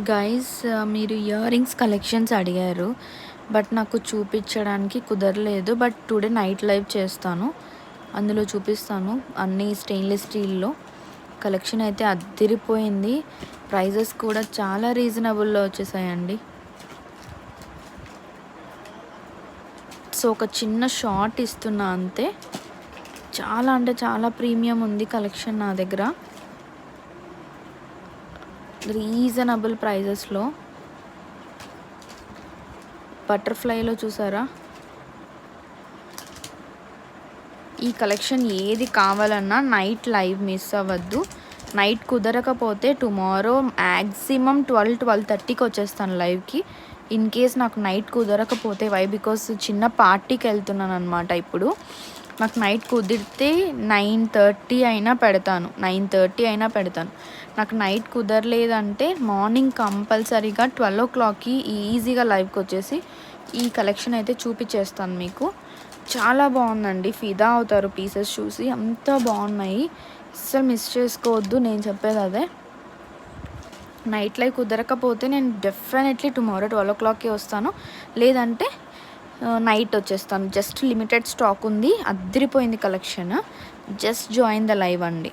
Guys మీరు ear rings collections అడిగారు, but నాకు చూపించడానికి కుదరలేదు. బట్ టుడే నైట్ లైవ్ చేస్తాను, అందులో చూపిస్తాను. అన్నీ స్టెయిన్లెస్ స్టీల్లో కలెక్షన్ అయితే అద్దిరిపోయింది. ప్రైజెస్ కూడా చాలా రీజనబుల్లో వచ్చేసాయండి. సో ఒక చిన్న షార్ట్ ఇస్తున్నా అంతే. చాలా అంటే చాలా ప్రీమియం ఉంది కలెక్షన్ నా దగ్గర, రీజనబుల్ ప్రైజెస్లో. బటర్ఫ్లైలో చూసారా, ఈ కలెక్షన్ ఏది కావాలన్నా నైట్ లైవ్ మిస్ అవ్వద్దు. నైట్ కుదరకపోతే టుమారో మ్యాక్సిమం 12-12:30కి వచ్చేస్తాను లైవ్కి. ఇన్ కేస్ నాకు నైట్ కుదరకపోతే బికాస్ చిన్న పార్టీకి వెళ్తున్నాను అనమాట. ఇప్పుడు నాకు నైట్ కుదిరితే 9:30 అయినా పెడతాను, 9:30 అయినా పెడతాను. నాకు నైట్ కుదరలేదంటే మార్నింగ్ కంపల్సరీగా 12 o'clockకి ఈజీగా లైవ్కి వచ్చేసి ఈ కలెక్షన్ అయితే చూపించేస్తాను మీకు. చాలా బాగుందండి, ఫిదా అవుతారు పీసెస్ చూసి, అంత బాగున్నాయి. అస్సలు మిస్ చేసుకోవద్దు, నేను చెప్పేది అదే. నైట్ లైవ్ కుదరకపోతే నేను డెఫినెట్లీ టుమారో 12 o'clockకి వస్తాను, లేదంటే నైట్ వచ్చేస్తాను. జస్ట్ లిమిటెడ్ స్టాక్ ఉంది, అద్దరిపోయింది collection. Just join the live అండి.